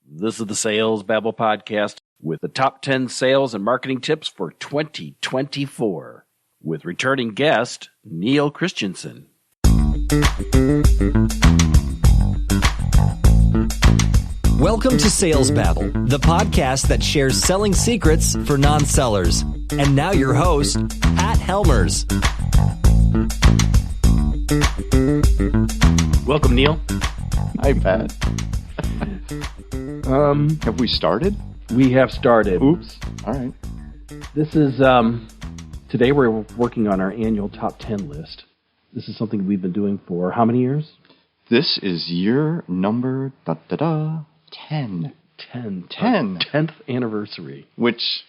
This is the Sales Babble Podcast with the top 10 sales and marketing tips for 2024 with returning guest Neil Kristianson. Welcome to Sales Babble, the podcast that shares selling secrets for non-sellers. And now your host, Pat Helmers. Welcome, Neil. Hi, Pat. Have we started? We have started. Oops. All right. This is, today we're working on our annual top 10 list. This is something we've been doing for how many years? This is year number 10. 10. 10th anniversary. Which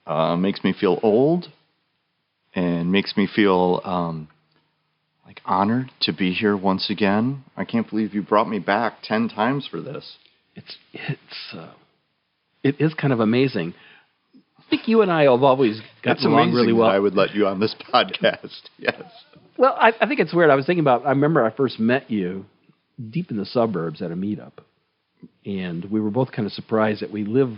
makes me feel old and makes me feel like honored to be here once again. I can't believe you brought me back 10 times for this. It is kind of amazing. I think you and I have always gotten along really well. I would let you on this podcast. Yes. Well, I think it's weird. I was thinking about, I remember I first met you deep in the suburbs at a meetup. And we were both kind of surprised that we live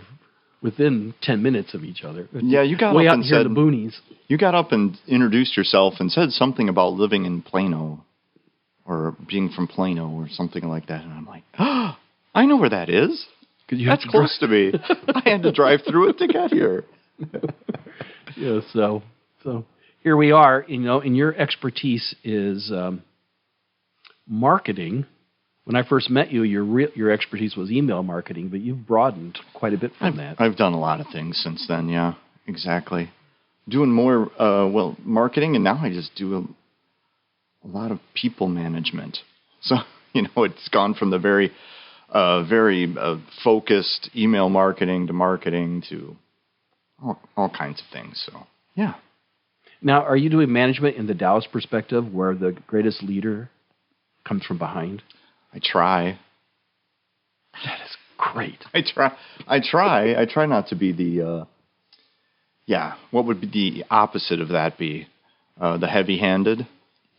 within 10 minutes of each other. Yeah, you got way up out and here said, in the boonies. You got up and introduced yourself and said something about living in Plano or being from Plano or something like that. And I'm like, oh, I know where that is. That's close to me. I had to drive through it to get here. Yeah, so here we are. You know, and your expertise is marketing. When I first met you, your expertise was email marketing, but you've broadened quite a bit from that. I've done a lot of things since then, yeah, exactly. Doing more, marketing, and now I just do a lot of people management. So, it's gone from the very focused email marketing to all kinds of things, so, yeah. Now, are you doing management in the Dallas perspective, where the greatest leader comes from behind? I try. That is great. I try not to be the, what would be the opposite of that be? The heavy-handed?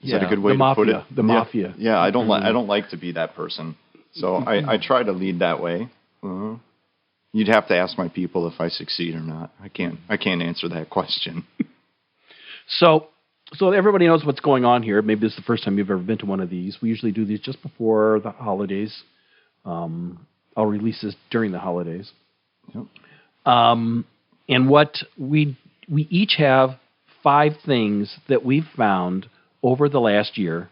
Is that a good way to put it? The mafia. Yeah, I don't like to be that person. So I try to lead that way. You'd have to ask my people if I succeed or not. I can't answer that question. So everybody knows what's going on here. Maybe this is the first time you've ever been to one of these. We usually do these just before the holidays. I'll release this during the holidays. Yep. And what we each have 5 things that we've found over the last year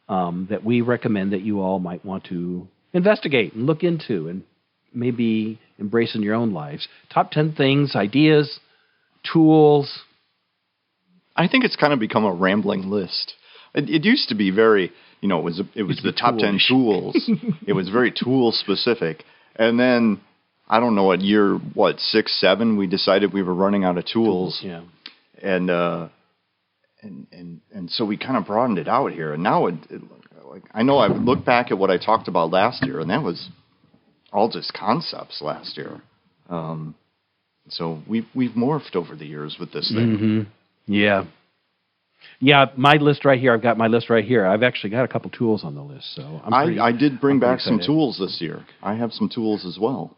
that we recommend that you all might want to investigate and look into and maybe embrace in your own lives. Top 10 things, ideas, tools. I think it's kind of become a rambling list. It used to be very, it was the top 10 tools. It was very tool specific. And then, I don't know, at year, 6, 7, we decided we were running out of tools. Yeah. And so we kind of broadened it out here. And now, I know I look back at what I talked about last year, and that was all just concepts last year. So we've morphed over the years with this thing. Mm-hmm. Yeah. Yeah, my list right here. I've got my list right here. I've actually got a couple tools on the list. So I did bring back some tools this year. I have some tools as well.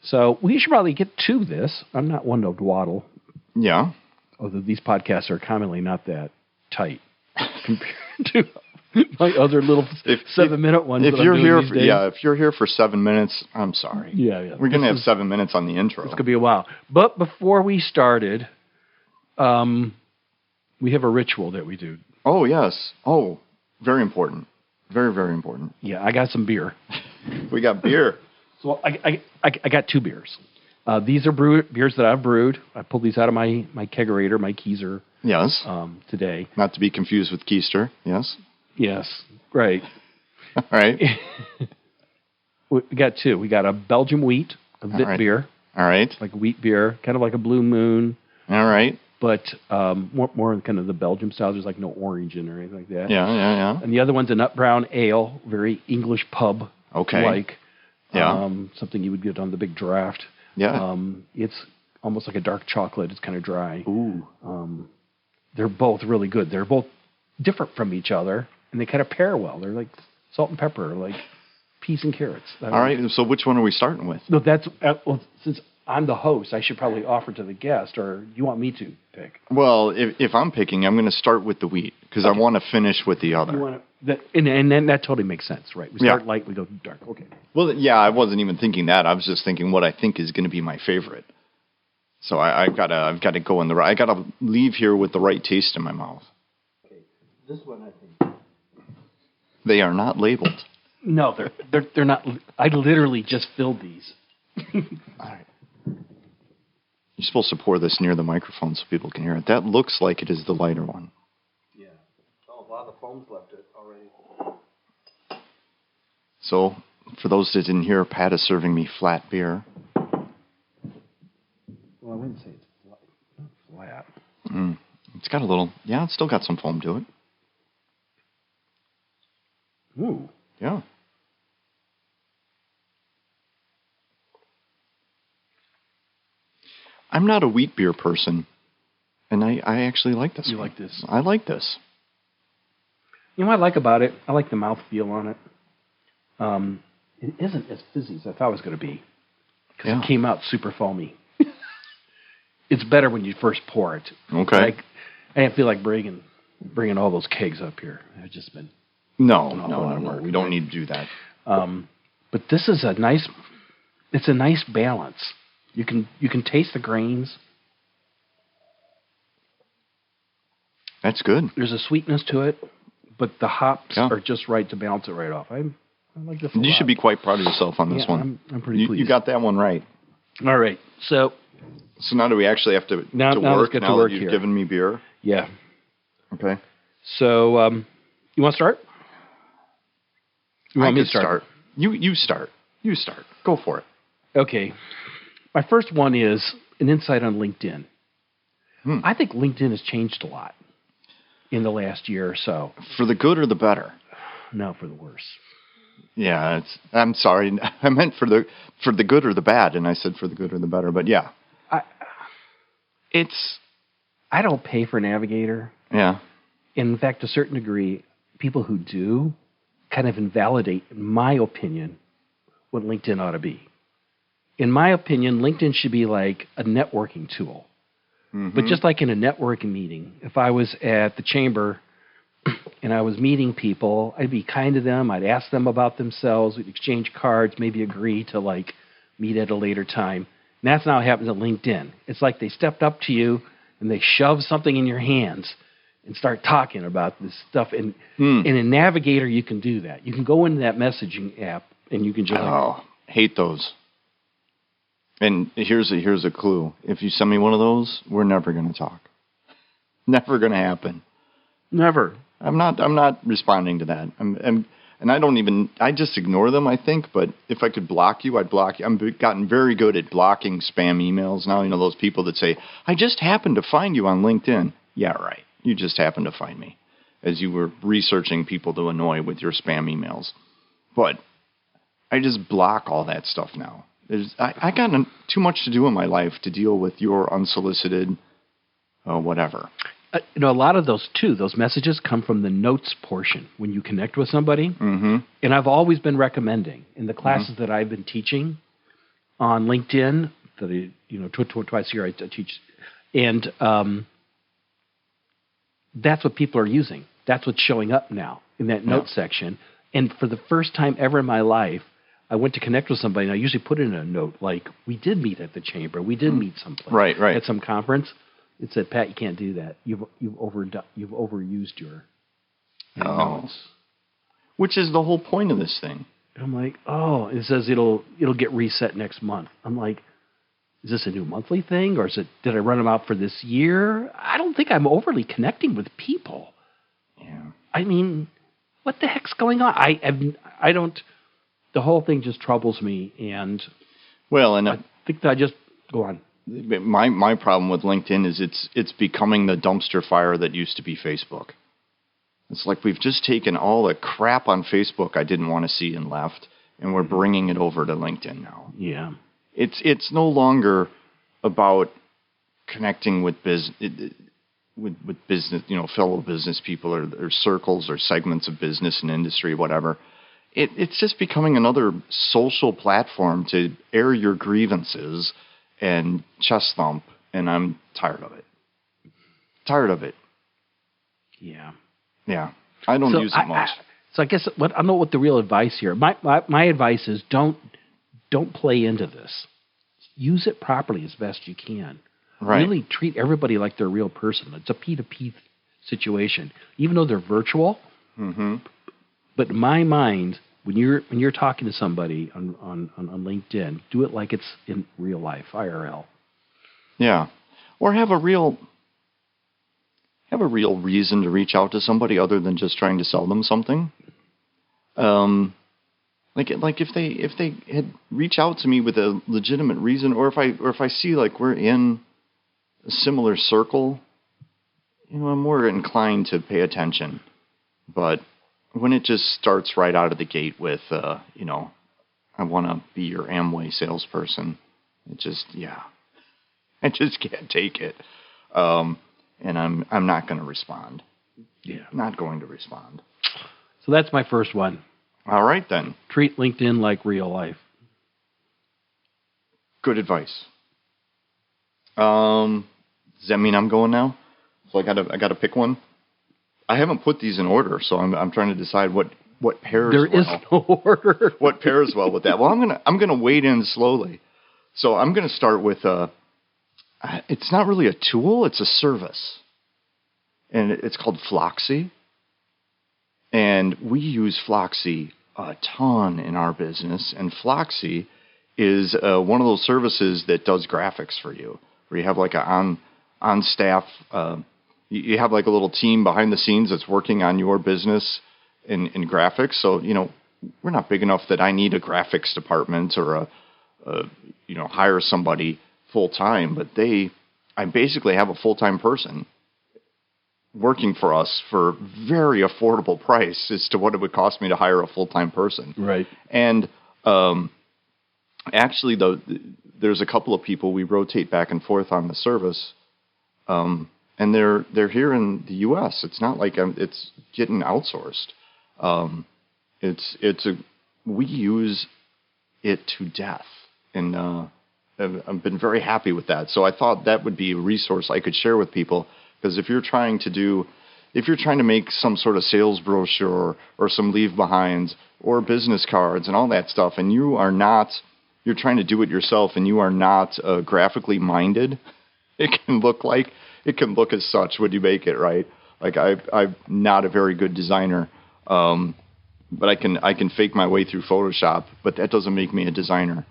So we should probably get to this. I'm not one to dawdle. Yeah. Although these podcasts are commonly not that tight compared to my other little 7-minute ones. If you're here, if you're here for 7 minutes, I'm sorry. Yeah. We're gonna have 7 minutes on the intro. It's gonna be a while. But before we started, we have a ritual that we do. Oh yes. Oh, very important. Very, very important. Yeah, I got some beer. We got beer. So I got 2 beers. These are beers that I've brewed. I pulled these out of my kegerator, my Keyser. Yes. Today. Not to be confused with Keister. Yes. Yes. Right. All right. We got 2. We got a Belgian wheat, a Vit beer. All right. Like a wheat beer, kind of like a Blue Moon. All right. But more kind of the Belgium style. There's like no orange in or anything like that. Yeah. And the other one's a nut brown ale, very English pub. Okay. Like. Yeah. Something you would get on the big draft. Yeah. It's almost like a dark chocolate. It's kind of dry. Ooh. They're both really good. They're both different from each other, and they kind of pair well. They're like salt and pepper. Like peas and carrots. All right. So which one are we starting with? No, that's well, since I'm the host, I should probably offer to the guest, or you want me to pick? Well, if I'm picking, I'm going to start with the wheat because I want to finish with the other. You want and then that totally makes sense, right? We start light, we go dark. Okay. Well, yeah, I wasn't even thinking that. I was just thinking what I think is going to be my favorite. So I've got to go in the right. I got to leave here with the right taste in my mouth. Okay, this one I think they are not labeled. No, they're not. I literally just filled these. All right. You're supposed to pour this near the microphone so people can hear it. That looks like it is the lighter one. Yeah. Oh, a lot of the foam's left it already. So, for those that didn't hear, Pat is serving me flat beer. Well, I wouldn't say it's flat. It's got a little, it's still got some foam to it. Ooh. Yeah. I'm not a wheat beer person, and I actually like this one. You like this? I like this. You know what I like about it? I like the mouthfeel on it. It isn't as fizzy as I thought it was going to be, because it came out super foamy. It's better when you first pour it. Okay. I feel like bringing all those kegs up here. I've just been... No. We don't need to do that. But this is a nice balance. You can taste the grains. That's good. There's a sweetness to it, but the hops are just right to balance it right off. I like this. You should be quite proud of yourself on this one. I'm pretty pleased. You got that one right. All right. So now do we actually have to work let's get to work that you've here. given me beer? Yeah. Okay. So you want to start? You want me to start? You start. You start. Go for it. Okay. My first one is an insight on LinkedIn. I think LinkedIn has changed a lot in the last year or so. For the good or the better? No, for the worse. Yeah, I'm sorry. I meant for the good or the bad, and I said for the good or the better. But yeah, I don't pay for Navigator. Yeah. In fact, to a certain degree, people who do kind of invalidate, in my opinion, what LinkedIn ought to be. In my opinion, LinkedIn should be like a networking tool. Mm-hmm. But just like in a networking meeting, if I was at the chamber and I was meeting people, I'd be kind to them. I'd ask them about themselves. We'd exchange cards, maybe agree to like meet at a later time. And that's not what happens at LinkedIn. It's like they stepped up to you and they shoved something in your hands and start talking about this stuff. And in a Navigator, you can do that. You can go into that messaging app and you can just... hate those. And here's a clue. If you send me one of those, we're never going to talk. Never going to happen. Never. I'm not responding to that. And I just ignore them, I think. But if I could block you, I'd block you. I've gotten very good at blocking spam emails now. You know, those people that say, I just happened to find you on LinkedIn. Yeah, right. You just happened to find me as you were researching people to annoy with your spam emails. But I just block all that stuff now. I got too much to do in my life to deal with your unsolicited whatever. A lot of those messages come from the notes portion when you connect with somebody. Mm-hmm. And I've always been recommending in the classes that I've been teaching on LinkedIn, twice a year I teach, and that's what people are using. That's what's showing up now in that note section. And for the first time ever in my life, I went to connect with somebody, and I usually put in a note like, we did meet at the chamber. We did meet someplace. Right. At some conference. It said, Pat, you can't do that. You've overused your notes. Which is the whole point of this thing. And I'm like, it says it'll get reset next month. I'm like, is this a new monthly thing, or did I run them out for this year? I don't think I'm overly connecting with people. Yeah. I mean, what the heck's going on? I don't. The whole thing just troubles me, and I think that I just go on. My problem with LinkedIn is it's becoming the dumpster fire that used to be Facebook. It's like we've just taken all the crap on Facebook I didn't want to see and left, and we're bringing it over to LinkedIn now. Yeah, it's no longer about connecting with business, fellow business people or circles or segments of business and industry, whatever. it's just becoming another social platform to air your grievances and chest thump, and I'm tired of it. Tired of it. Yeah. Yeah. I don't use it much. So I guess I don't know what the real advice here. My advice is don't play into this. Use it properly as best you can. Right. Really treat everybody like they're a real person. It's a P2P situation, even though they're virtual. Mm-hmm. But in my mind, when you're talking to somebody on LinkedIn, do it like it's in real life, IRL. Yeah, or have a real reason to reach out to somebody other than just trying to sell them something. Like if they had reach out to me with a legitimate reason, or if I see like we're in a similar circle, I'm more inclined to pay attention. But when it just starts right out of the gate with, I want to be your Amway salesperson, I just can't take it. And I'm not going to respond. Yeah. Not going to respond. So that's my first one. All right, then. Treat LinkedIn like real life. Good advice. Does that mean I'm going now? So I gotta pick one? I haven't put these in order, so I'm trying to decide what pairs well. There is no order. What pairs well with that? Well, I'm gonna wade in slowly. So I'm gonna start with it's not really a tool, it's a service. And it's called Floxy. And we use Floxy a ton in our business. And Floxy is one of those services that does graphics for you, where you have like on staff, you have like a little team behind the scenes that's working on your business in graphics. So, we're not big enough that I need a graphics department or hire somebody full time, but I basically have a full-time person working for us for very affordable price as to what it would cost me to hire a full-time person. Right. And actually, though, there's a couple of people we rotate back and forth on the service, and they're here in the U.S. It's not like it's getting outsourced. We use it to death, and I've been very happy with that. So I thought that would be a resource I could share with people, because if you're trying to make some sort of sales brochure or some leave behinds or business cards and all that stuff, and you're trying to do it yourself and you are not graphically minded, it can look as such when you make it, right? Like I'm not a very good designer, but I can fake my way through Photoshop, but that doesn't make me a designer.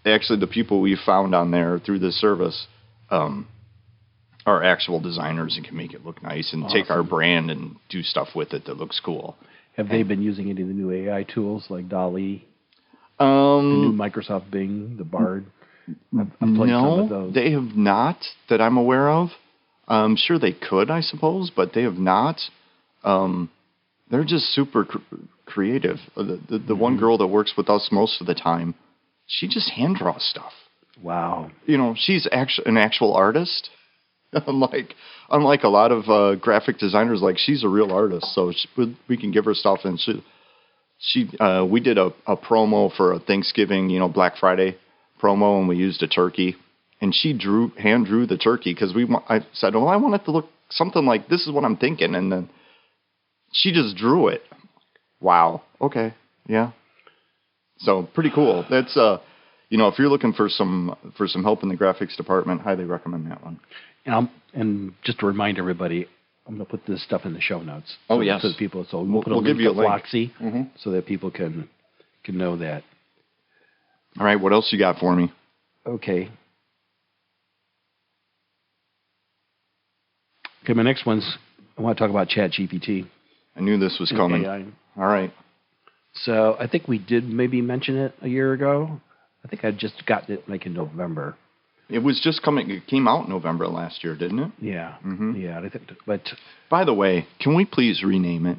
Actually, the people we found on there through this service are actual designers and can make it look nice and take our brand and do stuff with it that looks cool. Have they been using any of the new AI tools like DALL-E, the new Microsoft Bing, the Bard? I've played some of those. They have not that I'm aware of. I'm sure they could, I suppose, but they have not. They're just super creative. The one girl that works with us most of the time, she just hand draws stuff. Wow. She's an actual artist. Unlike a lot of graphic designers, like she's a real artist, so we can give her stuff. And we did a promo for a Thanksgiving, Black Friday promo, and we used a turkey, and she hand drew the turkey because I said, I want it to look something like this is what I'm thinking, and then she just drew it. Wow. Okay. Yeah. So pretty cool. That's if you're looking for some help in the graphics department, highly recommend that one. And just to remind everybody, I'm going to put this stuff in the show notes. Oh, yes. So people, we'll give you a link. Floxy, so that people can know that. All right, what else you got for me? Okay, my next one's, I want to talk about ChatGPT. I knew this was coming. AI. All right. So I think we did maybe mention it a year ago. I think I just got it like in November. It was just coming. It came out in November last year, didn't it? Yeah. Mm-hmm. Yeah. I think. But by the way, can we please rename it?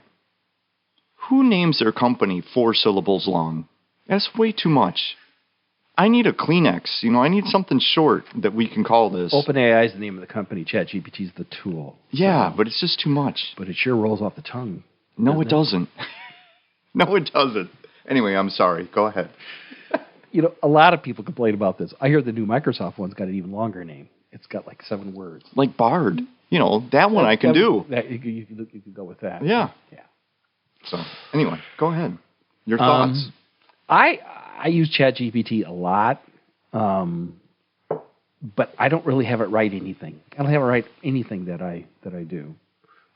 Who names their company 4 syllables long? That's way too much. I need a Kleenex. I need something short that we can call this. OpenAI is the name of the company. ChatGPT is the tool. Yeah, but it's just too much. But it sure rolls off the tongue. No, it doesn't. No, it doesn't. Anyway, I'm sorry. Go ahead. A lot of people complain about this. I hear the new Microsoft one's got an even longer name. It's got like 7 words. Like Bard. That one I can do. You can go with that. Yeah. Yeah. So, anyway, go ahead. Your thoughts? I use ChatGPT a lot, but I don't really have it write anything. I don't have it write anything that I do.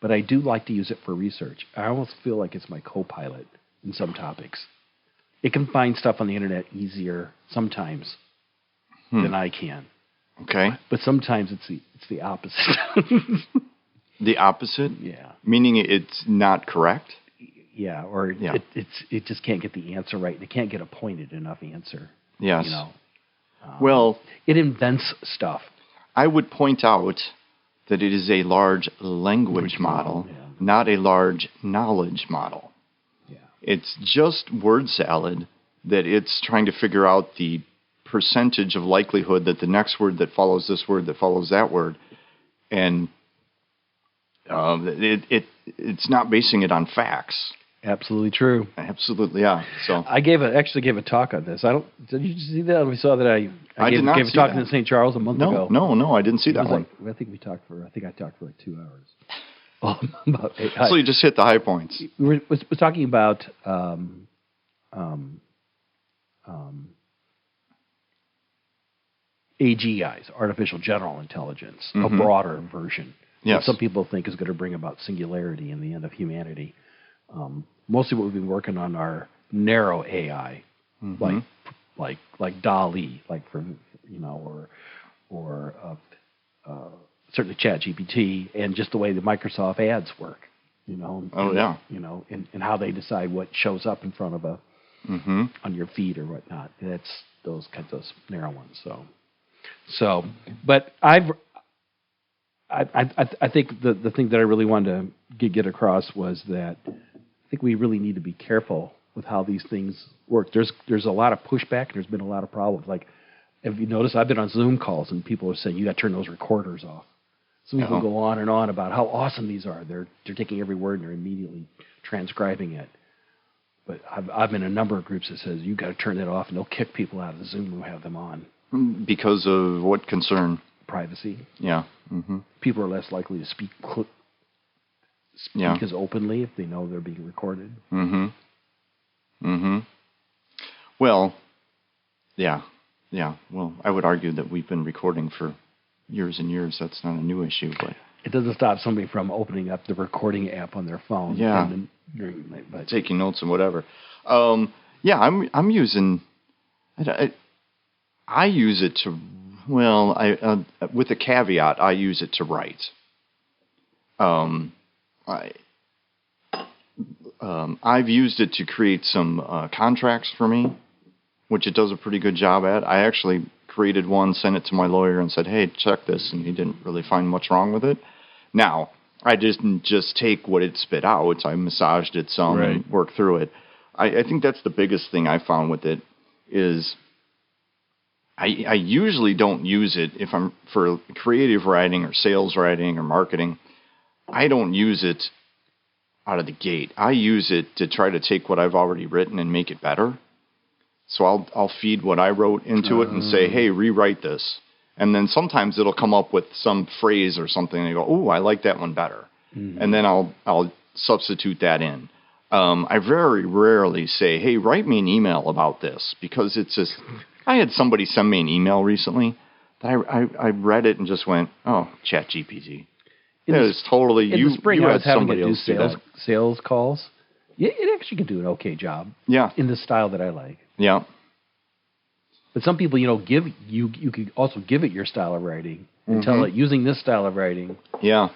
But I do like to use it for research. I almost feel like it's my co-pilot in some topics. It can find stuff on the internet easier sometimes than I can. Okay. But sometimes it's the opposite. The opposite? Yeah. Meaning it's not correct? Yeah, or it just can't get the answer right. It can't get a pointed enough answer. Yes. Well, it invents stuff. I would point out that it is a large language model, not a large knowledge model. Yeah. It's just word salad that it's trying to figure out the percentage of likelihood that the next word that follows this word that follows that word, and it's not basing it on facts. Absolutely true. Absolutely, yeah. So I actually gave a talk on this. Did you see that? We saw that I did not gave a talk in St. Charles a month ago. No, I didn't see that one. I think I talked for like 2 hours. About so you just hit the high points. We were talking about AGIs, artificial general intelligence, a broader version. Yes. That some people think is going to bring about singularity in the end of humanity. Mostly what we've been working on are narrow AI, like DALL-E, like or certainly ChatGPT, and just the way the Microsoft ads work, and how they decide what shows up in front of on your feed or whatnot. That's those kinds of narrow ones. So, but I think the thing that I really wanted to get across was that I think we really need to be careful with how these things work. There's a lot of pushback, and there's been a lot of problems. Like, have you noticed, I've been on Zoom calls, and people are saying, you got to turn those recorders off. Some people go on and on about how awesome these are. They're taking every word, and they're immediately transcribing it. But I've been in a number of groups that says, you got to turn it off, and they'll kick people out of the Zoom who have them on. Because of what concern? Privacy. Yeah. People are less likely to speak as openly if they know they're being recorded. Well, yeah. Well, I would argue that we've been recording for years and years. That's not a new issue, but it doesn't stop somebody from opening up the recording app on their phone. Yeah. But taking notes and whatever. I'm using. I use it to. Well, with a caveat, I use it to write. I've used it to create some contracts for me, which it does a pretty good job at. I actually created one, sent it to my lawyer, and said, hey, check this, and he didn't really find much wrong with it. Now, I didn't just take what it spit out. I massaged it some and worked through it. I think that's the biggest thing I found with it is I usually don't use it if I'm for creative writing or sales writing or marketing. I don't use it out of the gate. I use it to try to take what I've already written and make it better. So I'll feed what I wrote into it and say, hey, rewrite this. And then sometimes it'll come up with some phrase or something and I go, oh, I like that one better. And then I'll substitute that in. I very rarely say, hey, write me an email about this, because it's just, I had somebody send me an email recently that I read it and just went, oh, ChatGPT. It is totally, in the spring, I was having to do sales calls. Yeah, it actually can do an okay job. Yeah. In the style that I like. Yeah. But some people, you could also give it your style of writing and tell it using this style of writing. Yeah.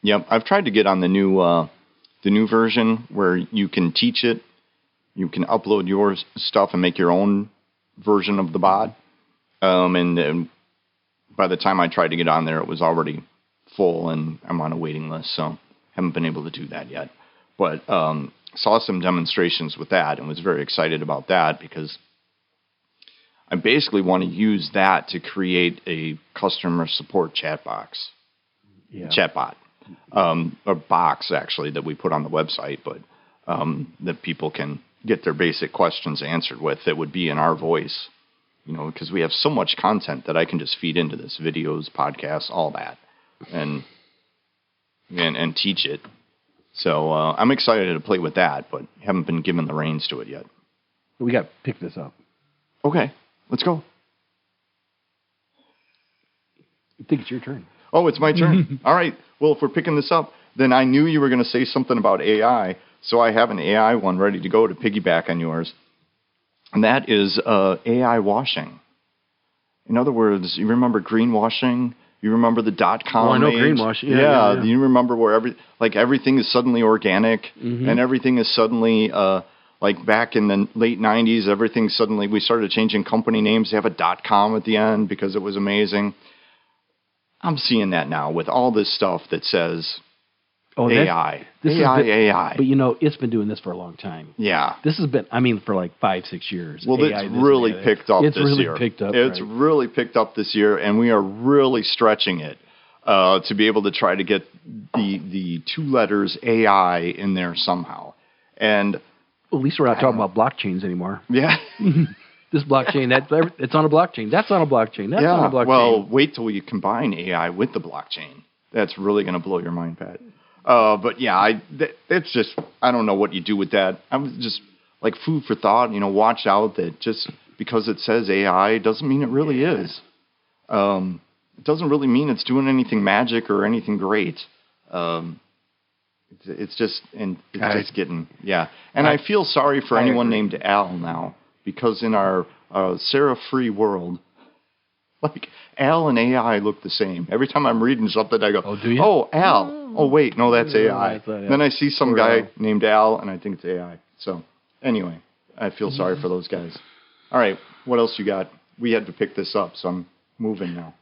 Yep. I've tried to get on the new version where you can teach it. You can upload your stuff and make your own version of the bot. And by the time I tried to get on there, it was already full and I'm on a waiting list. So haven't been able to do that yet. But saw some demonstrations with that and was very excited about that, because I basically want to use that to create a customer support chat box. Yeah. Chatbot. A box, actually, that we put on the website. But that people can get their basic questions answered with that would be in our voice, because we have so much content that I can just feed into this, videos, podcasts, all that, and teach it. So I'm excited to play with that, but haven't been given the reins to it yet. We got to pick this up. Okay, let's go. I think it's your turn. Oh, it's my turn. All right. Well, if we're picking this up, then I knew you were going to say something about AI, so I have an AI one ready to go to piggyback on yours, and that is AI washing. In other words, you remember greenwashing? You remember the .com I know age? greenwashing. Yeah. You remember where everything is suddenly organic, and everything is suddenly like back in the late 90s, everything suddenly, we started changing company names to have a .com at the end because it was amazing. I'm seeing that now with all this stuff that says AI. AI. But it's been doing this for a long time. Yeah. This has been, for like 5-6 years. Well, it's really picked up this year. It's really picked up this year, and we are really stretching it to be able to try to get the 2 letters AI in there somehow. And at least we're not talking about blockchains anymore. Yeah. This blockchain, it's on a blockchain. That's on a blockchain. That's on a blockchain. Well, wait till you combine AI with the blockchain. That's really going to blow your mind, Pat. But yeah, it's just, I don't know what you do with that. I was just like food for thought. Watch out that just because it says AI doesn't mean it really is. It doesn't really mean it's doing anything magic or anything great. It's just getting, yeah. And I feel sorry for anyone named Al now. Because in our Sarah-free world, like Al and AI look the same. Every time I'm reading something, I go, "Oh, do you? Oh, Al. Oh, wait, no, that's AI." Then I see some guy named Al, and I think it's AI. So anyway, I feel sorry for those guys. All right, what else you got? We had to pick this up, so I'm moving now.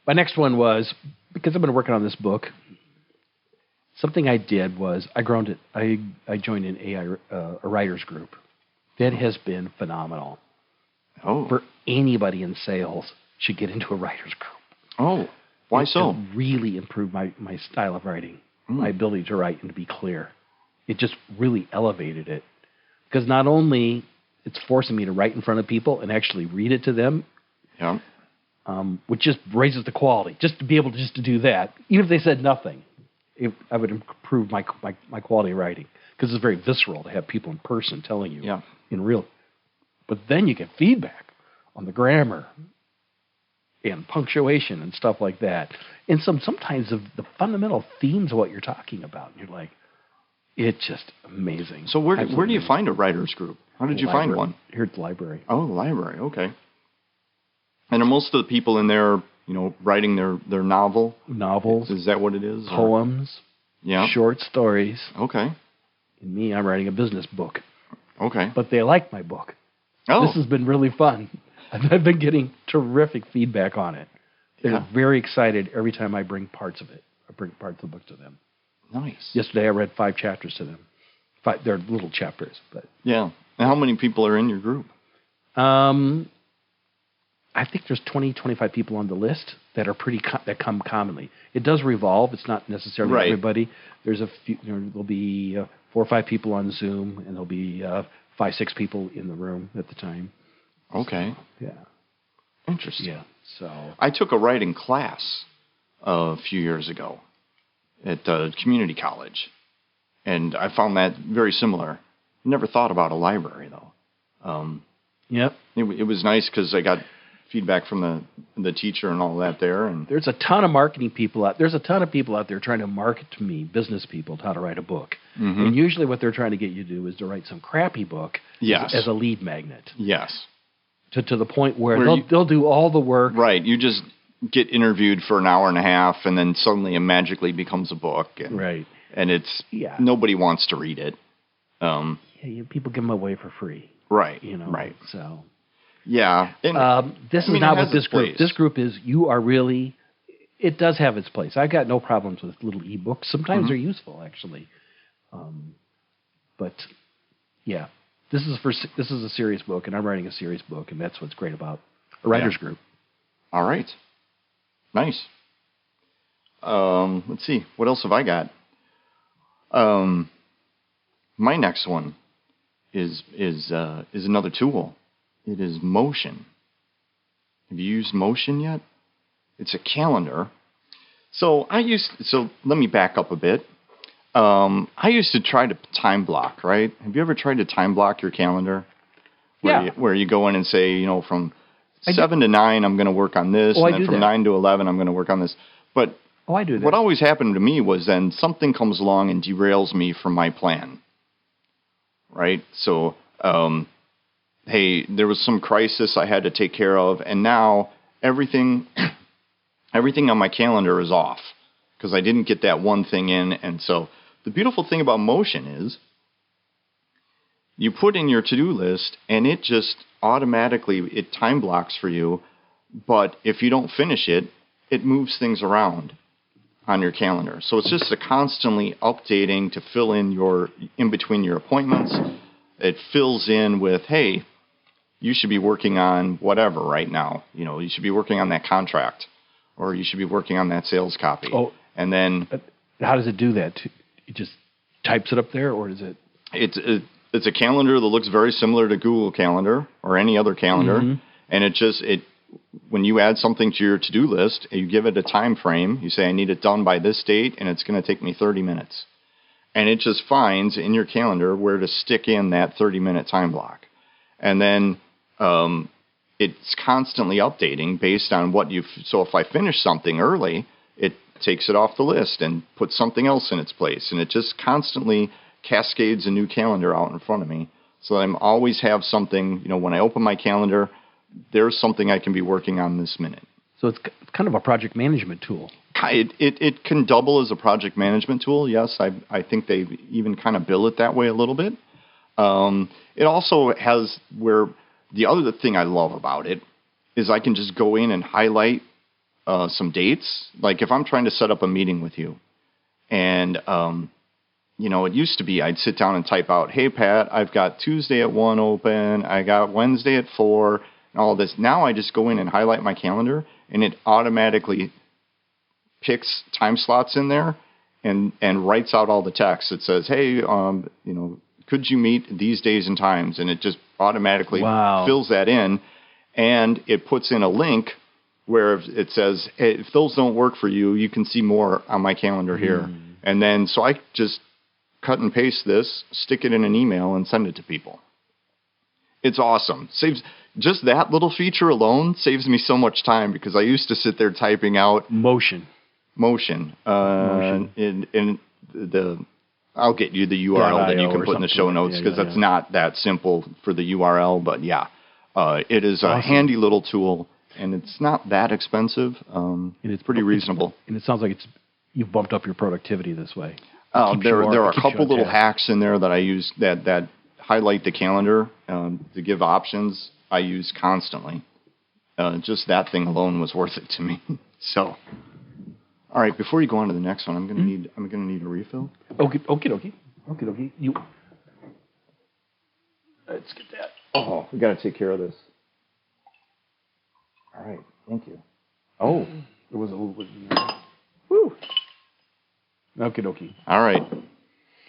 My next one was, because I've been working on this book, something I did was I joined an AI a writers group. That has been phenomenal. Oh. For anybody in sales should get into a writer's group. Oh, why so? It really improved my style of writing, my ability to write and to be clear. It just really elevated it. Because not only it's forcing me to write in front of people and actually read it to them, which just raises the quality. Just to be able to do that, even if they said nothing, I would improve my quality of writing. Because it's very visceral to have people in person telling you in real. But then you get feedback on the grammar and punctuation and stuff like that. And sometimes of the fundamental themes of what you're talking about. And you're like, it's just amazing. So where do you find a writers group? How did you find one? Here at the library. Oh, the library. Okay. And are most of the people in there, writing their novel? Novels. Is that what it is? Poems. Yeah. Short stories. Okay. And me, I'm writing a business book. Okay. But they like my book. Oh. This has been really fun. I've been getting terrific feedback on it. They're very excited every time I bring parts of it. I bring parts of the book to them. Nice. Yesterday I read 5 chapters to them. They're little chapters, but yeah. And how many people are in your group? I think there's 25 people on the list that are that come commonly. It does revolve. It's not necessarily everybody. There's a few. There'll be 4 or 5 people on Zoom, and there'll be 5-6 people in the room at the time. Okay. So, yeah. Interesting. Yeah. So I took a writing class a few years ago at community college, and I found that very similar. Never thought about a library though. Yep. It was nice because I got feedback from the teacher and all that there. And there's a ton of marketing people out. There's a ton of people out there trying to market to me, business people, how to write a book. Mm-hmm. And usually what they're trying to get you to do is to write some crappy book as a lead magnet. Yes. To the point where they'll do all the work. Right. You just get interviewed for an hour and a half, and then suddenly it magically becomes a book. And, right. And it's nobody wants to read it. People give them away for free. Right. Right. So. Yeah. And, this is not what this group. This group is. You are really. It does have its place. I've got no problems with little ebooks. Sometimes they're useful, actually. But yeah, this is a serious book, and I'm writing a serious book, and that's what's great about a writers group. All right. Nice. Let's see. What else have I got? my next one is another tool. It is Motion. Have you used Motion yet? It's a calendar. So let me back up a bit. I used to try to time block, right? Have you ever tried to time block your calendar? Where you go in and say, from 7 to 9, I'm going to work on this, and then from 9 to 11, I'm going to work on this. But I do that. What always happened to me was then something comes along and derails me from my plan, right? So, hey, there was some crisis I had to take care of, and now everything on my calendar is off because I didn't get that one thing in. And so the beautiful thing about Motion is you put in your to-do list, and it just automatically, it time blocks for you. But if you don't finish it, it moves things around on your calendar. So it's just a constantly updating to fill in between your appointments. It fills in with, hey, you should be working on whatever right now. You should be working on that contract, or you should be working on that sales copy. Oh, and then how does it do that? It just types it up there, or does it? It's a calendar that looks very similar to Google Calendar or any other calendar, and when you add something to your to-do list, you give it a time frame. You say, I need it done by this date, and it's going to take me 30 minutes. And it just finds in your calendar where to stick in that 30-minute time block. And then it's constantly updating based on so if I finish something early, it takes it off the list and puts something else in its place. And it just constantly cascades a new calendar out in front of me. So I always have something, when I open my calendar, there's something I can be working on this minute. So it's kind of a project management tool. It can double as a project management tool, yes. I think they even kind of bill it that way a little bit. It also has the other thing I love about it is I can just go in and highlight some dates. Like if I'm trying to set up a meeting with you, and it used to be I'd sit down and type out, hey, Pat, I've got Tuesday at 1 open, I got Wednesday at 4, and all this. Now I just go in and highlight my calendar, and it automatically picks time slots in there and writes out all the text. It says, hey, could you meet these days and times? And it just automatically fills that in, and it puts in a link where it says, hey, if those don't work for you, you can see more on my calendar here. And then so I just cut and paste this, stick it in an email, and send it to people. It's awesome. Just that little feature alone saves me so much time because I used to sit there typing out Motion. And I'll get you the URL that you can put in the show notes because that's not that simple for the URL. But it is a handy little tool, and it's not that expensive. And it's pretty reasonable. And it sounds like you've bumped up your productivity this way. There are a couple little hacks in there that I use that highlight the calendar to give options. I use constantly. Just that thing alone was worth it to me. So, all right. Before you go on to the next one, I'm gonna need a refill. Okay. Let's get that. Oh, we got to take care of this. All right. Thank you. Oh, there was a little bit. Woo. Okay. All right.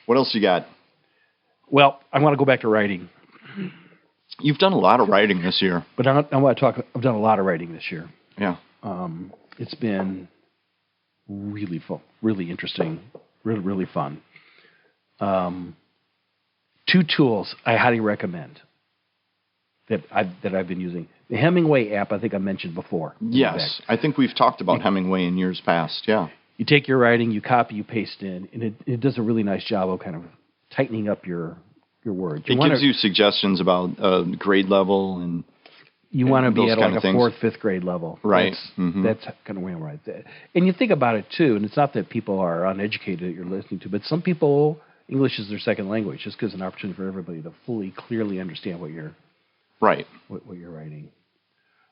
What else you got? Well, I want to go back to writing. You've done a lot of writing this year. But I've done a lot of writing this year. Yeah. It's been really fun, really interesting, really fun. 2 tools I highly recommend that I've been using. The Hemingway app, I think I mentioned before. Yes, I think we've talked about Hemingway in years past, yeah. You take your writing, you copy, you paste in, and it does a really nice job of kind of tightening up your words. It gives you suggestions about grade level and you want to be at like a 4th, 5th grade level. Right. That's kind of where I'm right there. And you think about it, too, and it's not that people are uneducated that you're listening to, but some people, English is their second language. Just gives an opportunity for everybody to fully, clearly understand what you're what you're writing.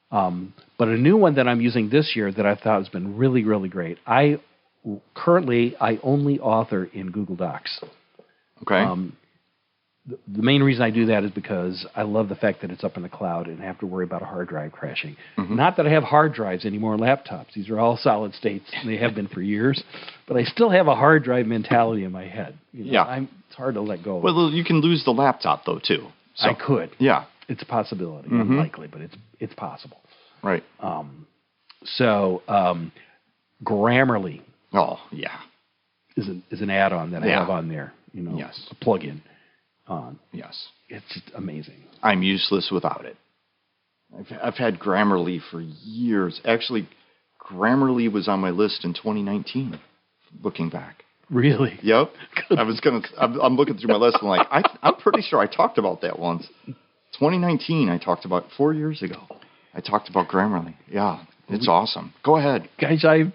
But a new one that I'm using this year that I thought has been really, really great. I only author in Google Docs. Okay. the main reason I do that is because I love the fact that it's up in the cloud and I have to worry about a hard drive crashing. Mm-hmm. Not that I have hard drives anymore on laptops. These are all solid states, and they have been for years. But I still have a hard drive mentality in my head. It's hard to let go. Well, you can lose the laptop, though, too. So, I could. Yeah. It's a possibility. Unlikely, but it's possible. Right. Grammarly. Oh, yeah. Is an add-on that I have on there. Yes. A plug-in. Yes. It's just amazing. I'm useless without it. I've had Grammarly for years. Actually, Grammarly was on my list in 2019, looking back. Really? Yep. I'm looking through my list and I'm pretty sure I talked about that once. 2019, I talked about 4 years ago. I talked about Grammarly. Yeah, it's awesome. Go ahead. Guys, I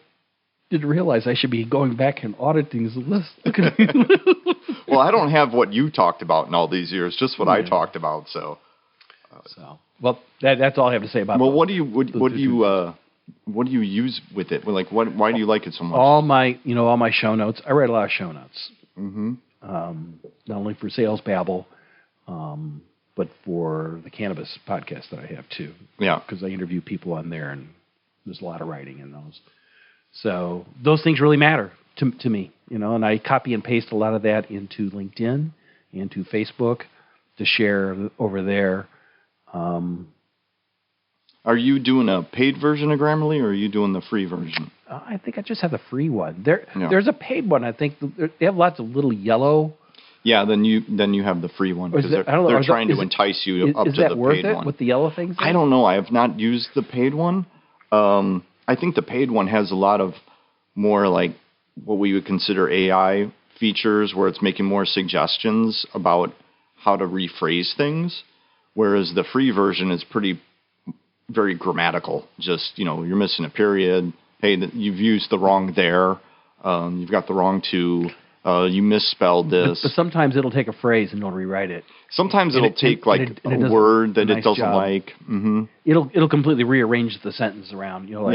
didn't realize I should be going back and auditing this list. Well, I don't have what you talked about in all these years, just what I talked about. Well, that's all I have to say about. Well, what do you use with it? Like, why do you like it so much? All my show notes. I write a lot of show notes. Mm-hmm. Not only for Sales Babble, but for the cannabis podcast that I have too. Yeah, because I interview people on there, and there's a lot of writing in those. So those things really matter to me, and I copy and paste a lot of that into LinkedIn, into Facebook to share over there. Are you doing a paid version of Grammarly, or are you doing the free version? I think I just have the free one. There's a paid one. I think they have lots of little yellow. Yeah, then you have the free one because they're trying to entice you up to the paid one. Is that worth it with the yellow things? I don't know. I have not used the paid one. I think the paid one has a lot of more like what we would consider AI features, where it's making more suggestions about how to rephrase things, whereas the free version is very grammatical. Just, you're missing a period. Hey, you've used the wrong there. You've got the wrong to. You misspelled this. But sometimes it'll take a phrase and it'll rewrite it. Sometimes it'll take a word that it doesn't like. Mm-hmm. It'll completely rearrange the sentence around. Oh,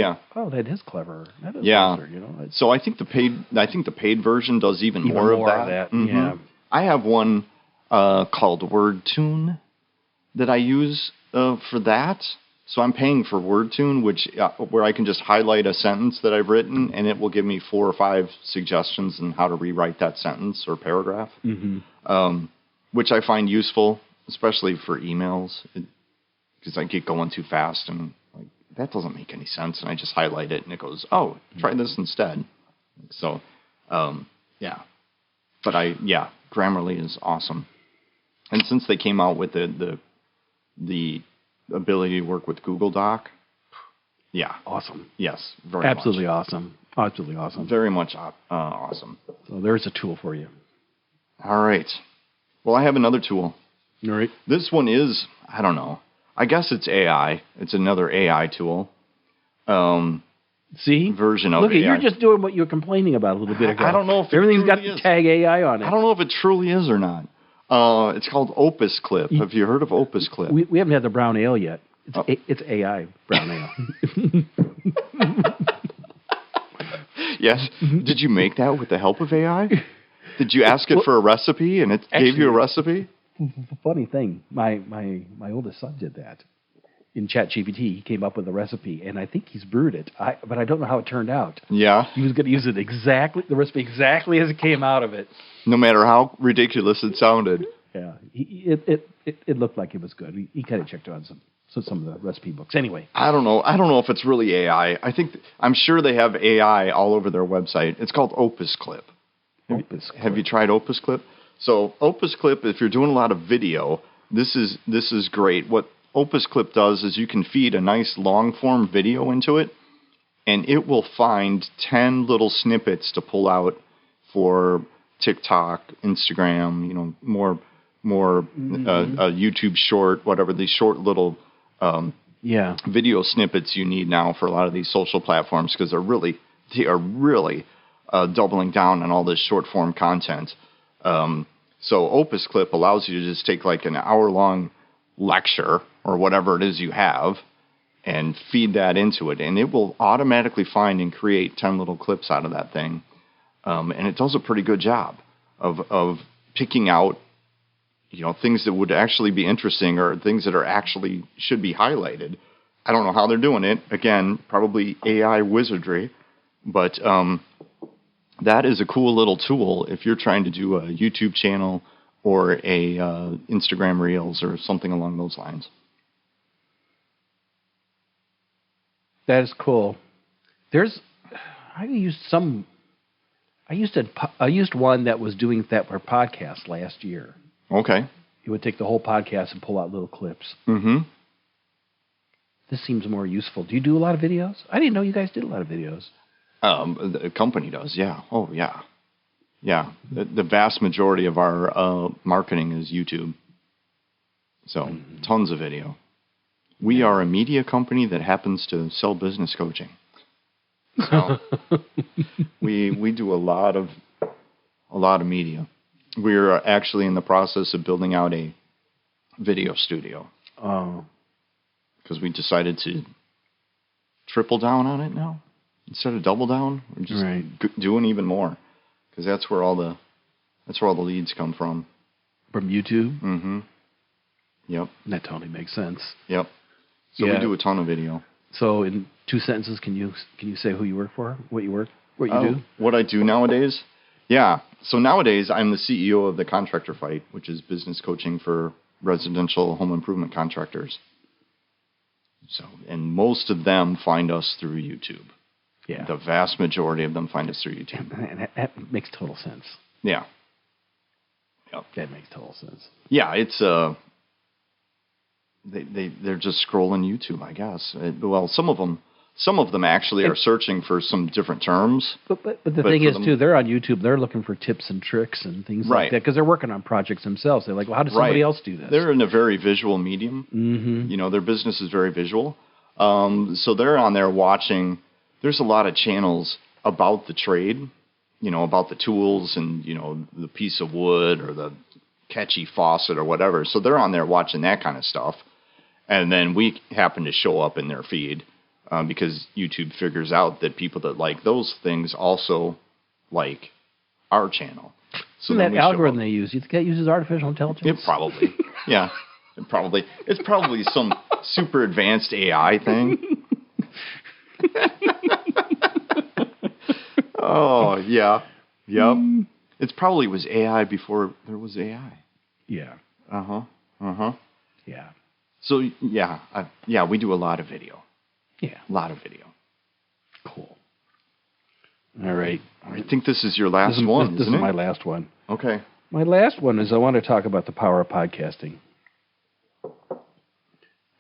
that is clever. That is clever, So I think the paid version does even more of that. Mm-hmm. Yeah. I have one called WordTune that I use for that. So I'm paying for WordTune, where I can just highlight a sentence that I've written, and it will give me 4 or 5 suggestions on how to rewrite that sentence or paragraph, which I find useful, especially for emails, because I get going too fast and that doesn't make any sense, and I just highlight it, and it goes, oh, try this instead. So, yeah. But Grammarly is awesome. And since they came out with the ability to work with Google Doc. Yeah. Awesome. Yes. Absolutely awesome. Absolutely awesome. Very much awesome. So there's a tool for you. All right. Well, I have another tool. All right. This one is, I don't know. I guess it's AI. It's another AI tool. See? Version of Look, AI. you're just doing what you were complaining about a little bit ago. I don't know if everything's got the tag AI on it. I don't know if it truly is or not. It's called Opus Clip. Have you heard of Opus Clip? We haven't had the brown ale yet. It's AI brown ale. Yes. Did you make that with the help of AI? Did you ask it for a recipe and it gave you a recipe? Funny thing, my oldest son did that. In ChatGPT, he came up with a recipe, and I think he's brewed it. But I don't know how it turned out. Yeah. He was going to use it the recipe exactly as it came out of it. No matter how ridiculous it sounded. Yeah. It looked like it was good. He kind of checked on some of the recipe books. Anyway. I don't know if it's really AI. I'm sure they have AI all over their website. It's called Opus Clip. Have you tried Opus Clip? So Opus Clip, if you're doing a lot of video, this is great. What Opus Clip does is you can feed a nice long-form video into it, and it will find 10 little snippets to pull out for TikTok, Instagram, more YouTube short, whatever, these short little video snippets you need now for a lot of these social platforms, because they are really doubling down on all this short-form content. So Opus Clip allows you to just take like an hour-long lecture or whatever it is you have and feed that into it, and it will automatically find and create 10 little clips out of that thing. And it does a pretty good job of picking out, things that would actually be interesting or things that are actually should be highlighted. I don't know how they're doing it. Again, probably AI wizardry, but that is a cool little tool if you're trying to do a YouTube channel or a Instagram Reels or something along those lines. That is cool. I used one that was doing that for podcasts last year. Okay. It would take the whole podcast and pull out little clips. Mm-hmm. This seems more useful. Do you do a lot of videos? I didn't know you guys did a lot of videos. The company does, yeah. Oh, yeah. Yeah. The vast majority of our marketing is YouTube. So, tons of video. We are a media company that happens to sell business coaching. So, we do a lot of media. We're actually in the process of building out a video studio. Oh. Because we decided to triple down on it now. Instead of double down, we're just doing even more. Because that's where all the leads come from. From YouTube? Mm-hmm. Yep. That totally makes sense. Yep. So we do a ton of video. So in 2 sentences, can you say who you work for, what you do? What I do nowadays? Yeah. So nowadays, I'm the CEO of the Contractor Fight, which is business coaching for residential home improvement contractors. So, and most of them find us through YouTube. Yeah. The vast majority of them find us through YouTube. And that makes total sense. Yeah. Yep. That makes total sense. Yeah, it's they're just scrolling YouTube, I guess. Well, some of them actually are searching for some different terms. But the thing is, too, they're on YouTube. They're looking for tips and tricks and things like that because they're working on projects themselves. They're like, well, how does somebody else do this? They're in a very visual medium. Mm-hmm. Their business is very visual. So they're on there watching. There's a lot of channels about the trade, about the tools and, the piece of wood or the catchy faucet or whatever. So they're on there watching that kind of stuff. And then we happen to show up in their feed because YouTube figures out that people that like those things also like our channel. So that algorithm they use, you think that uses artificial intelligence? It probably, yeah. It's probably some super advanced AI thing. Oh, yeah. Yep. It probably was AI before there was AI. Yeah. Uh-huh. Uh-huh. Yeah. So, yeah, we do a lot of video. Yeah. A lot of video. Cool. All right. I think this is your last one, This isn't it? is my last one. Okay. My last one is I want to talk about the power of podcasting.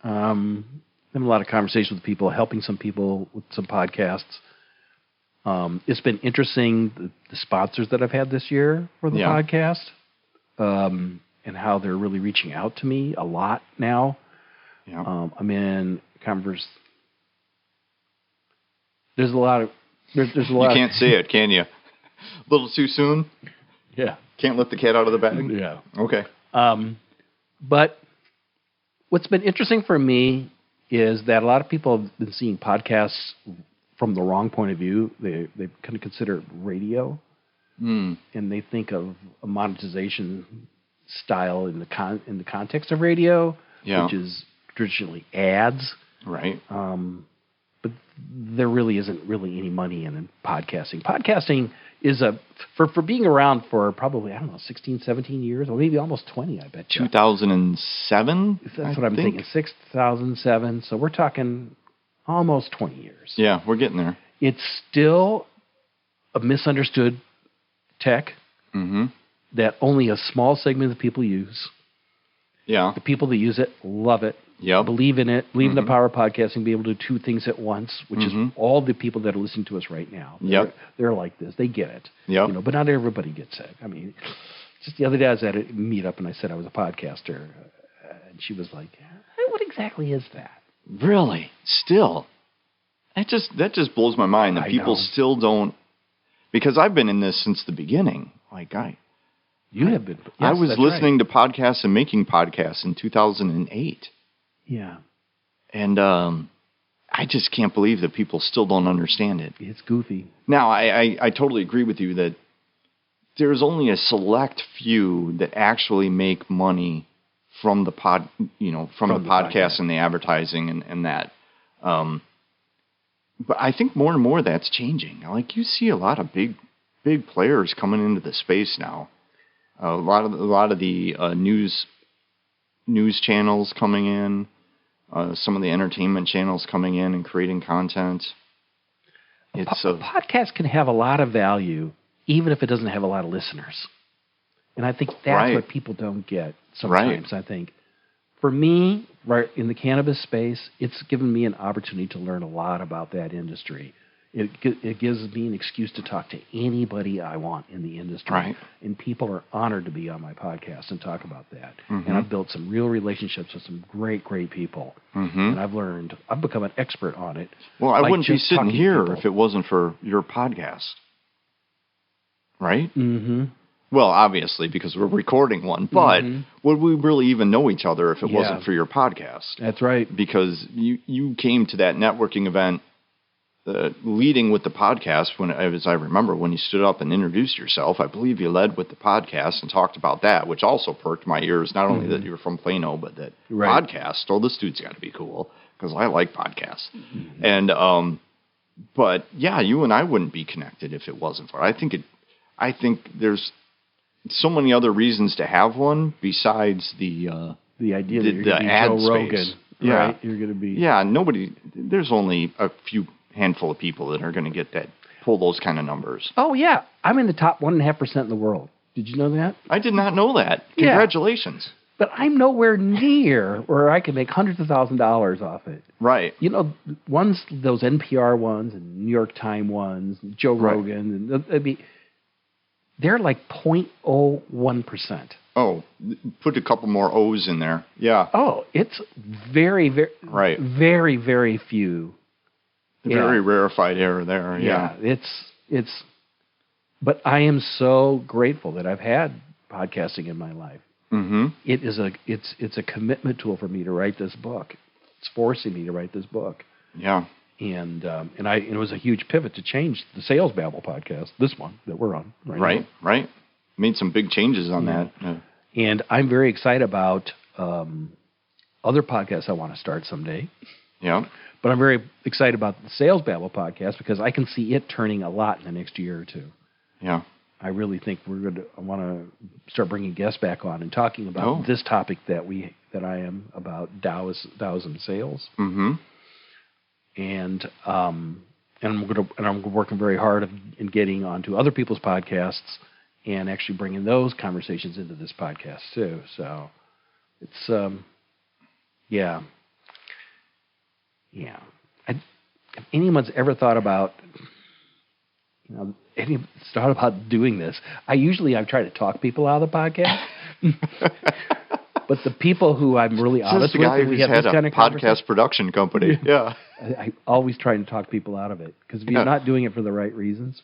I'm having a lot of conversations with people, helping some people with some podcasts. It's been interesting, the sponsors that I've had this year for the podcast, and how they're really reaching out to me a lot now. Yeah. I'm in There's a lot. You can't say it, can you? A little too soon? Yeah. Can't let the cat out of the bag? Yeah. Okay. But what's been interesting for me is that a lot of people have been seeing podcasts from the wrong point of view. They kind of consider it radio, and they think of a monetization style in the context of radio, which is traditionally ads. Right. But there really isn't really any money in podcasting. Podcasting is for being around for probably, 16, 17 years, or maybe almost 20, I bet you. 2007? That's what I'm thinking, 2007. So we're talking almost 20 years. Yeah, we're getting there. It's still a misunderstood tech that only a small segment of people use. Yeah. The people that use it love it. Yep. Believe in it, believe in the power of podcasting, be able to do two things at once, which is all the people that are listening to us right now. They're like this. They get it. Yep. But not everybody gets it. I mean, just the other day I was at a meetup and I said I was a podcaster, and she was like, "What exactly is that?" Really? Still? That just blows my mind that people still don't, because I've been in this since the beginning. You have been. Yes, I was listening to podcasts and making podcasts in 2008. Yeah. And I just can't believe that people still don't understand it. It's goofy. Now, I totally agree with you that there's only a select few that actually make money from the podcast and the advertising and that. But I think more and more that's changing. Like, you see a lot of big players coming into the space now. A lot of the news channels coming in, some of the entertainment channels coming in and creating content. A podcast can have a lot of value, even if it doesn't have a lot of listeners. And I think that's what people don't get sometimes. I think, for me, right in the cannabis space, it's given me an opportunity to learn a lot about that industry. It gives me an excuse to talk to anybody I want in the industry. Right. And people are honored to be on my podcast and talk about that. Mm-hmm. And I've built some real relationships with some great people. Mm-hmm. And I've become an expert on it. Well, I wouldn't be sitting here if it wasn't for your podcast. Right? Mm-hmm. Well, obviously, because we're recording one. But would we really even know each other if it wasn't for your podcast? That's right. Because you came to that networking event leading with the podcast, as I remember, when you stood up and introduced yourself. I believe you led with the podcast and talked about that, which also perked my ears, not only that you were from Plano, but that podcast. Oh, this dude's got to be cool, because I like podcasts. Mm-hmm. And, but yeah, you and I wouldn't be connected if it wasn't for it. I think there's so many other reasons to have one besides the idea that you're going to be Joe Rogan. Yeah. Right? You're going to be... Yeah, there's only a few handful of people that are going to pull those kind of numbers. Oh, yeah. I'm in the top 1.5% in the world. Did you know that? I did not know that. Congratulations. Yeah. But I'm nowhere near where I can make hundreds of $1,000s off it. Right. You know, those NPR ones and New York Times ones, and Joe Rogan, and they're like 0.01%. Oh, put a couple more O's in there. Yeah. Oh, it's very, very, very, very few. Very rarefied air there. Yeah. It's. But I am so grateful that I've had podcasting in my life. Mm-hmm. It's a commitment tool for me to write this book. It's forcing me to write this book. Yeah. And it was a huge pivot to change the Sales Babble podcast, this one that we're on right now. Right. Made some big changes on that. Yeah. And I'm very excited about other podcasts I want to start someday. Yeah. But I'm very excited about the Sales Babble podcast because I can see it turning a lot in the next year or two. Yeah. I really think I want to start bringing guests back on and talking about this topic that I am about, Taoism sales. Mm-hmm. And I'm working very hard in getting onto other people's podcasts and actually bringing those conversations into this podcast too. So it's if anyone's ever thought about doing this, I've tried to talk people out of the podcast. But the people who I'm really honest with, we have this kind of podcast production company. Yeah, I always try to talk people out of it because if you're not doing it for the right reasons,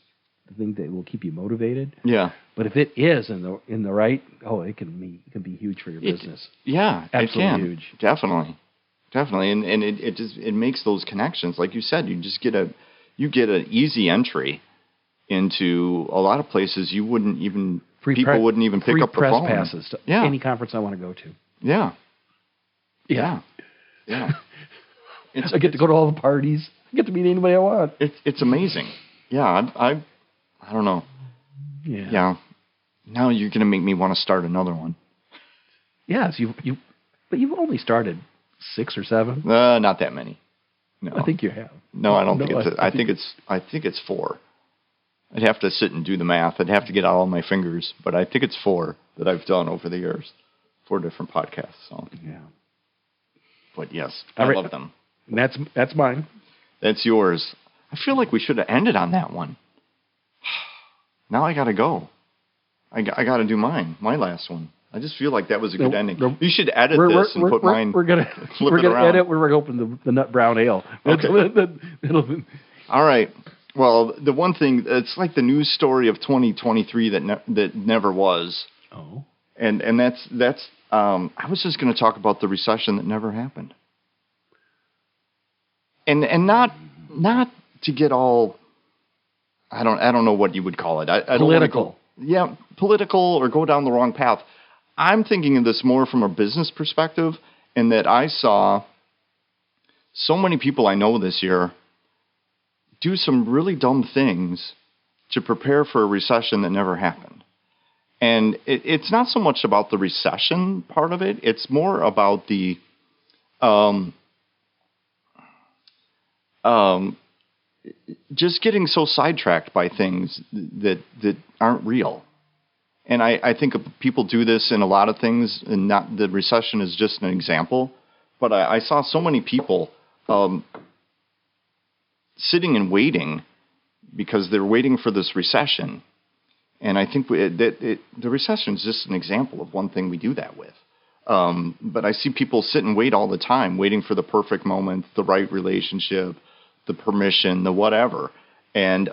I think that will keep you motivated. Yeah, but if it is in the right, it can be huge for your business. Yeah, absolutely it can. Huge. Definitely, and it makes those connections. Like you said, you get an easy entry into a lot of places you wouldn't even. People wouldn't even pick up the phone. Free press passes to any conference I want to go to. Yeah. I get to go to all the parties. I get to meet anybody I want. It's amazing. Yeah, I don't know. Yeah. Now you're going to make me want to start another one. Yes, but you've only started 6 or 7. Not that many. No, I think you have. No, I don't think it's. I think it's 4. I'd have to sit and do the math. I'd have to get out all my fingers, but I think it's 4 that I've done over the years, 4 different podcasts. So yeah, but yes, I love them. And that's mine. That's yours. I feel like we should have ended on that one. Now I got to go. I got to do my last one. I just feel like that was a good ending. You should edit this and put mine. We're gonna edit. We're gonna open the Nut Brown Ale. Okay. All right. Well, the one thing, it's like the news story of 2023 that never was. Oh. And that's I was just going to talk about the recession that never happened. And not to get all I don't know what you would call it. I political. political or go down the wrong path. I'm thinking of this more from a business perspective, in that I saw so many people I know this year do some really dumb things to prepare for a recession that never happened. And it's not so much about the recession part of it. It's more about the just getting so sidetracked by things that aren't real. And I think people do this in a lot of things, and not the recession is just an example. But I saw so many people sitting and waiting because they're waiting for this recession. And I think the recession is just an example of one thing we do that with. But I see people sit and wait all the time, waiting for the perfect moment, the right relationship, the permission, the whatever. And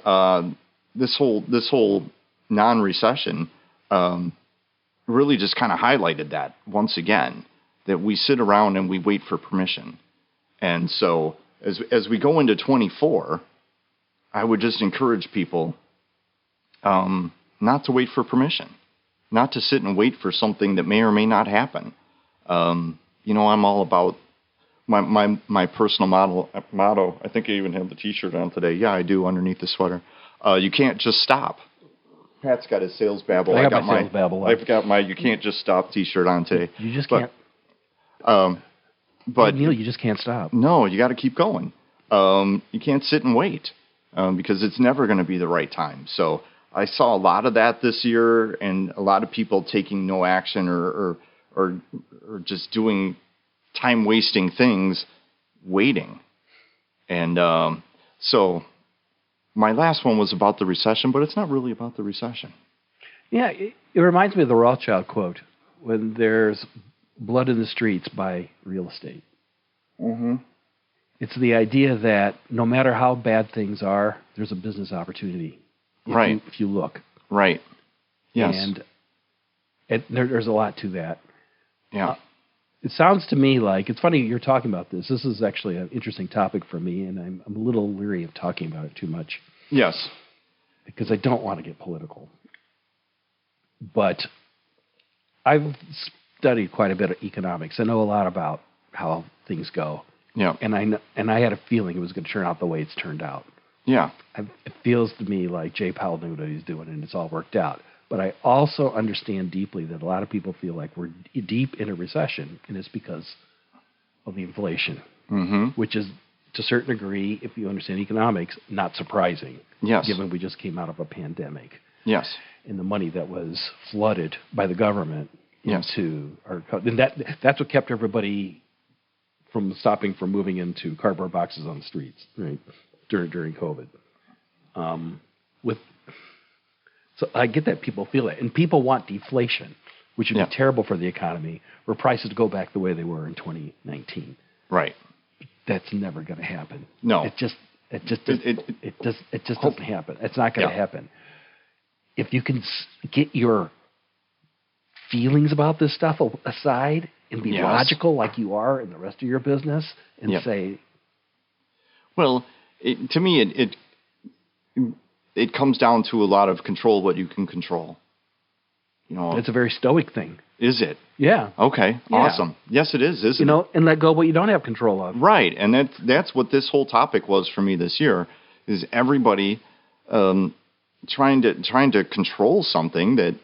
this whole non-recession really just kind of highlighted that once again, that we sit around and we wait for permission. And so as we go into 24, I would just encourage people not to wait for permission, not to sit and wait for something that may or may not happen. I'm all about my personal motto. I think I even have the T-shirt on today. Yeah, I do, underneath the sweater. You can't just stop. Pat's got his sales babble. I got my sales babble. I've got my "You Can't Just Stop" T-shirt on today. You just can't. But Neil, you just can't stop. No, you got to keep going. You can't sit and wait because it's never going to be the right time. So I saw a lot of that this year, and a lot of people taking no action or just doing time-wasting things, waiting. And so my last one was about the recession, but it's not really about the recession. Yeah, it reminds me of the Rothschild quote, when there's blood in the streets, buy real estate. Mm-hmm. It's the idea that no matter how bad things are, there's a business opportunity if you look. Right. Yes. And there's a lot to that. Yeah. It sounds to me like, it's funny you're talking about this. This is actually an interesting topic for me, and I'm a little leery of talking about it too much. Yes. Because I don't want to get political. But I've studied quite a bit of economics. I know a lot about how things go. Yeah. And I had a feeling it was going to turn out the way it's turned out. Yeah. It feels to me like Jay Powell knew what he's doing, and it's all worked out. But I also understand deeply that a lot of people feel like we're deep in a recession, and it's because of the inflation, which is, to a certain degree, if you understand economics, not surprising. Yes. Given we just came out of a pandemic. Yes. And the money that was flooded by the government into our, and that's what kept everybody from stopping from moving into cardboard boxes on the streets, right? During COVID. So I get that people feel it, and people want deflation, which would be terrible for the economy, where prices go back the way they were in 2019. Right. That's never going to happen. No. It just doesn't happen. It's not going to happen. If you can get your feelings about this stuff aside and be logical like you are in the rest of your business and say, well, to me, it comes down to a lot of control what you can control. It's a very stoic thing. Is it? Yeah. Okay. Yeah. Awesome. Yes, it is. Isn't it? And let go of what you don't have control of. Right, and that's what this whole topic was for me this year. Is everybody trying to control something that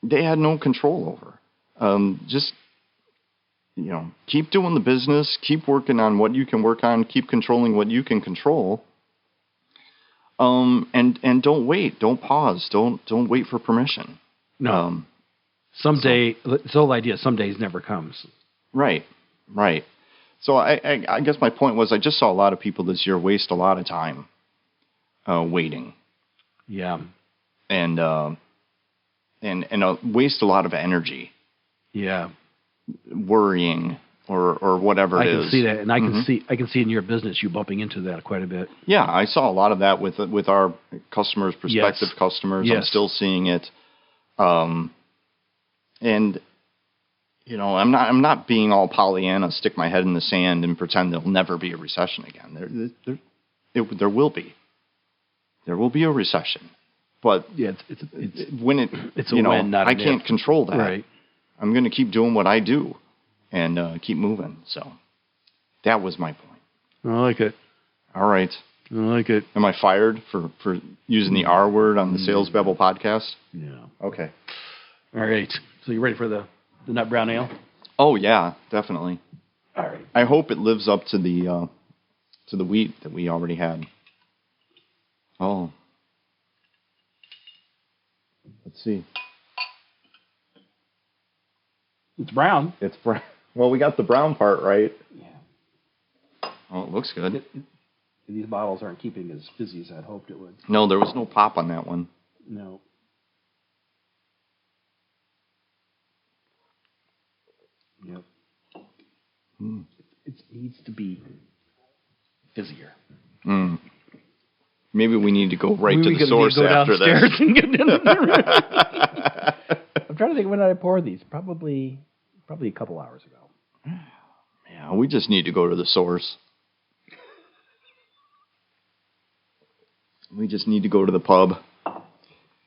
they had no control over? Just keep doing the business, keep working on what you can work on, keep controlling what you can control. And don't wait, don't pause, don't wait for permission. No. Someday, this whole idea, some days never comes. Right. So I guess my point was I just saw a lot of people this year waste a lot of time waiting. Yeah. And waste a lot of energy. Yeah. Worrying or whatever it is. I can see that, and I can see in your business you bumping into that quite a bit. Yeah, I saw a lot of that with our customers, prospective customers. Yes. I'm still seeing it. And I'm not being all Pollyanna, stick my head in the sand and pretend there'll never be a recession again. There will be. There will be a recession. But it's when it's a win, not I can't control that. Right. I'm going to keep doing what I do and keep moving. So that was my point. I like it. All right. I like it. Am I fired for using the R word on the Sales Babble podcast? Yeah. Okay. All right. So you ready for the nut brown ale? Oh yeah, definitely. All right. I hope it lives up to the wheat that we already had. Oh. Let's see. It's brown. It's brown. Well, we got the brown part right. Yeah. Oh, it looks good. These bottles aren't keeping as fizzy as I'd hoped it would. No, there was no pop on that one. No. Yep. It needs to be fizzier. Maybe we need to go right to the source after this. I'm trying to think when did I pour these. Probably a couple hours ago. Yeah, we just need to go to the source. We just need to go to the pub.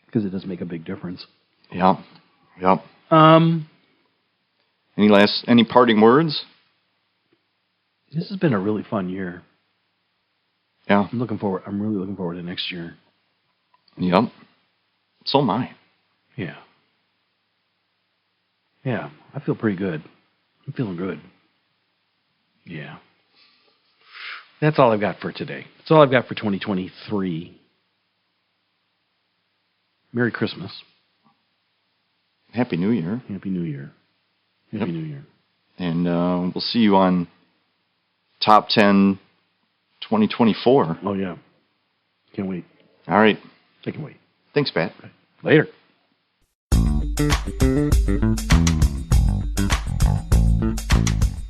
Because it does make a big difference. Yeah. Yep. Any parting words? This has been a really fun year. Yeah. I'm really looking forward to next year. Yep. So am I. Yeah. Yeah. I feel pretty good. I'm feeling good. Yeah. That's all I've got for today. That's all I've got for 2023. Merry Christmas. Happy New Year. Happy New Year. Happy New Year. And we'll see you on Top 10 2024. Oh, yeah. Can't wait. All right. I can wait. Thanks, Pat. Okay. Later.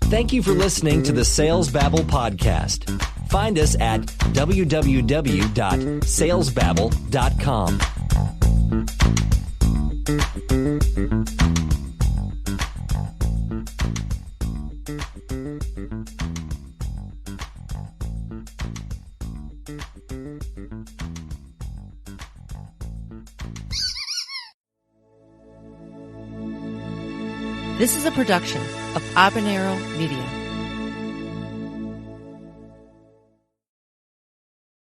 Thank you for listening to the Sales Babble podcast. Find us at www.salesbabble.com. This is a production of Habanero Media.